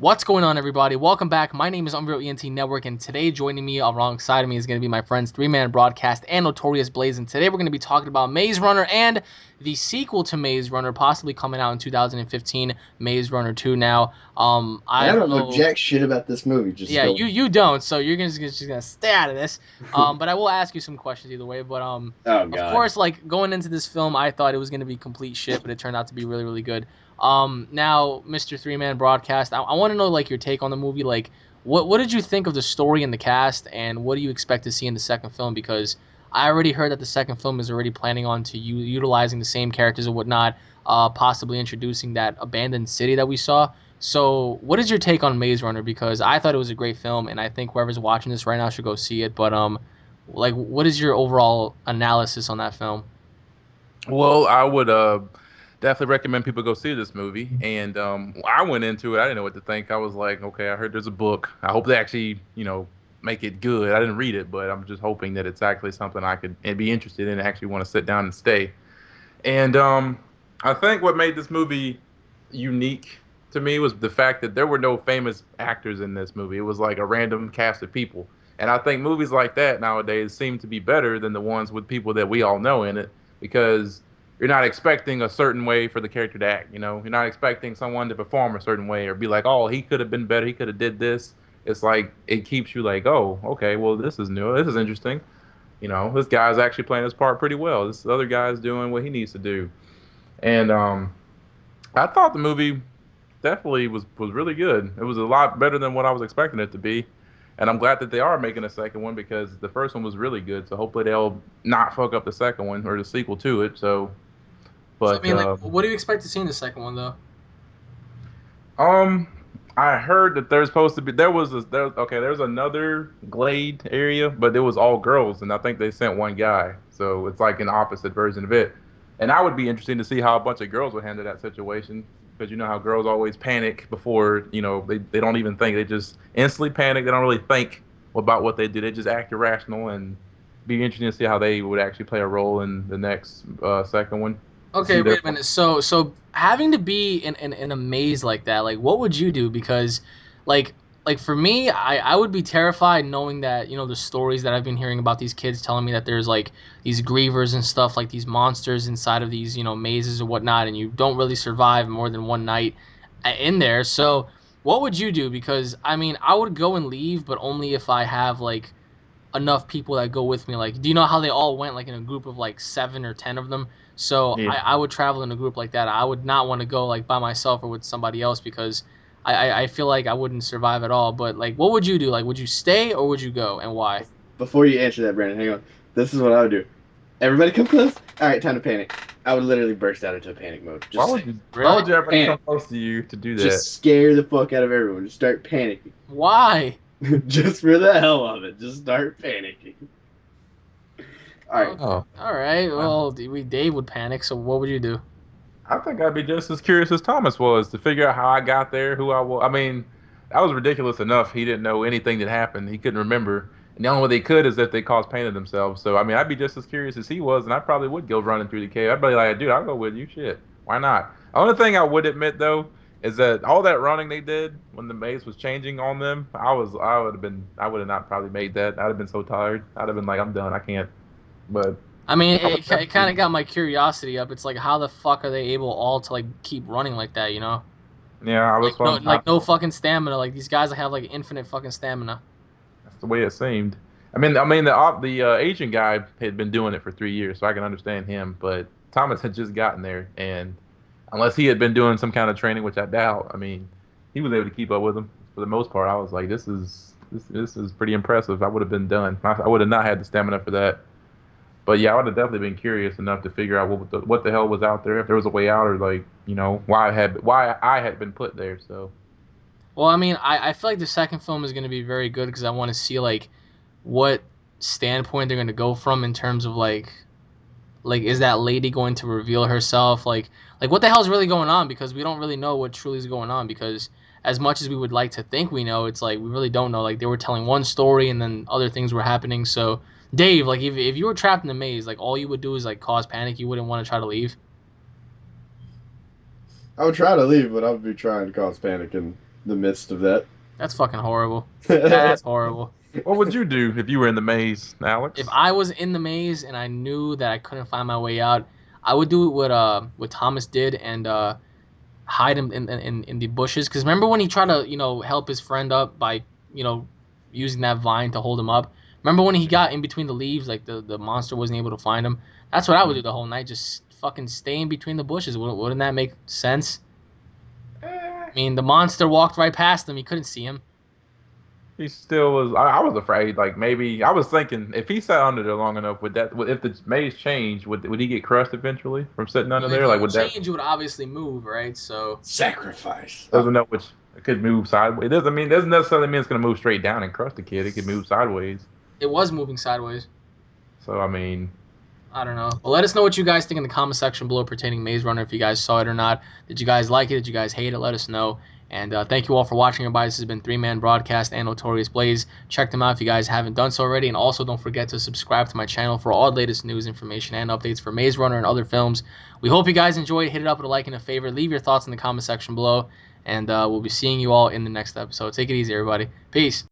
What's going on, everybody? Welcome back. My name is UnrealEnt Network, and today joining me alongside of me is going to be my friends Three Man Broadcast and Notorious Blaze. And today we're going to be talking about Maze Runner and the sequel to Maze Runner, possibly coming out in 2015, Maze Runner 2. Now, I I don't don't know know. jack shit about this movie. Just Yeah, go. you don't, so you're just gonna stay out of this. But I will ask you some questions either way. But Oh of God. course, like going into this film, I thought it was gonna be complete shit, but it turned out to be really, really good. Now, Mr. Three Man Broadcast, I want to know like your take on the movie. Like, what did you think of the story and the cast, and what do you expect to see in the second film? Because I already heard that the second film is already planning on to utilizing the same characters and whatnot, possibly introducing that abandoned city that we saw. So, what is your take on Maze Runner? Because I thought it was a great film, and I think whoever's watching this right now should go see it. But like, what is your overall analysis on that film? Well, I would definitely recommend people go see this movie. And I went into it, I didn't know what to think. I was like, okay, I heard there's a book. I hope they actually, make it good. I didn't read it, but I'm just hoping that it's actually something I could and be interested in and actually want to sit down and stay. And I think what made this movie unique to me was the fact that there were no famous actors in this movie. It was like a random cast of people. And I think movies like that nowadays seem to be better than the ones with people that we all know in it because you're not expecting a certain way for the character to act, You're not expecting someone to perform a certain way or be like, "Oh, he could have been better. He could have did this." It's like it keeps you like, "Oh, okay, well, this is new. This is interesting." This guy's actually playing his part pretty well. This other guy's doing what he needs to do. And I thought the movie definitely was really good. It was a lot better than what I was expecting it to be. And I'm glad that they are making a second one because the first one was really good. So hopefully they'll not fuck up the second one or the sequel to it. So, So, I but mean, like, what do you expect to see in the second one, though? um, I heard that there's supposed to be there's another Glade area, but it was all girls, and I think they sent one guy, so it's like an opposite version of it. And I would be interested to see how a bunch of girls would handle that situation, because you know how girls always panic before they don't even think, they just instantly panic. They don't really think about what they do. They just act irrational, and be interesting to see how they would actually play a role in the next second one. To Okay, see their wait a minute. So having to be in a maze like that, like, what would you do? Because, like, for me, I would be terrified knowing that the stories that I've been hearing about these kids telling me that there's like these grievers and stuff, like these monsters inside of these mazes or whatnot, and you don't really survive more than one night in there. So what would you do? Because I mean, I would go and leave, but only if I have like enough people that go with me. Like, do you know how they all went like in a group of like 7 or 10 of them? So yeah. I would travel in a group like that. I would not want to go like by myself or with somebody else because I feel like I wouldn't survive at all. But like, what would you do? Like, would you stay or would you go and why? Before you answer that, Brandon, hang on. This is what I would do. Everybody come close. All right, time to panic. I would literally burst out into a panic mode. Why Just would say you? Why Really? would you ever come panic. close to you to do that? Just scare the fuck out of everyone. Just start panicking. Why? Just for the hell of it. Just start panicking. All right. Okay. Oh. All right. Well, we Dave would panic. So what would you do? I think I'd be just as curious as Thomas was to figure out how I got there, who I was. I mean, that was ridiculous enough. He didn't know anything that happened. He couldn't remember. And the only way they could is if they caused pain to themselves. So, I mean, I'd be just as curious as he was, and I probably would go running through the cave. I'd be like, dude, I'll go with you. Shit. Why not? The only thing I would admit, though, is that all that running they did when the maze was changing on them, I would have not probably made that. I'd have been so tired. I'd have been like, I'm done. I can't. But I mean, I would it kind of definitely, got my curiosity up. It's like, how the fuck are they able all to like keep running like that? yeah, I Like was no, fun. like no fucking stamina. Like these guys have like infinite fucking stamina. That's the way it seemed. I mean, the Asian guy had been doing it for 3 years, so I can understand him. But Thomas had just gotten there, and unless he had been doing some kind of training, which I doubt, I mean, he was able to keep up with him for the most part. I was like, this is pretty impressive. I would have been done. I would have not had the stamina for that. But yeah, I would have definitely been curious enough to figure out what the hell was out there, if there was a way out, or like why I had been put there. So Well, I mean, I feel like the second film is going to be very good because I want to see like what standpoint they're going to go from in terms of like is that lady going to reveal herself like what the hell is really going on because we don't really know what truly is going on because as much as we would like to think we know it's like we really don't know like they were telling one story and then other things were happening. So Dave, like if you were trapped in the maze, like all you would do is like cause panic. You wouldn't want to try to leave. I would try to leave, but I would be trying to cause panic and the midst of that. That's fucking horrible. That's horrible. What would you do if you were in the maze, Alex? If I was in the maze and I knew that I couldn't find my way out, I would do what Thomas did and hide him in the bushes. Because remember when he tried to help his friend up by using that vine to hold him up. Remember when he got in between the leaves, like the monster wasn't able to find him. That's what I would do the whole night, just fucking stay in between the bushes. Wouldn't that make sense? I mean, the monster walked right past him. He couldn't see him. He still was. I was afraid. Like maybe I was thinking if he sat under there long enough, if the maze changed, would he get crushed eventually from sitting under Well, if there? he Like would would that change, it would obviously move, right? So Sacrifice. doesn't know which it could move sideways. It doesn't necessarily mean it's gonna move straight down and crush the kid. It could move sideways. it was moving sideways. So I mean, I don't know. But let us know what you guys think in the comment section below pertaining Maze Runner, if you guys saw it or not. Did you guys like it? Did you guys hate it? Let us know. And thank you all for watching, everybody. This has been 3-Man Broadcast and Notorious Blaze. Check them out if you guys haven't done so already. And also don't forget to subscribe to my channel for all the latest news, information, and updates for Maze Runner and other films. We hope you guys enjoyed. Hit it up with a like and a favorite. Leave your thoughts in the comment section below. And we'll be seeing you all in the next episode. Take it easy, everybody. Peace.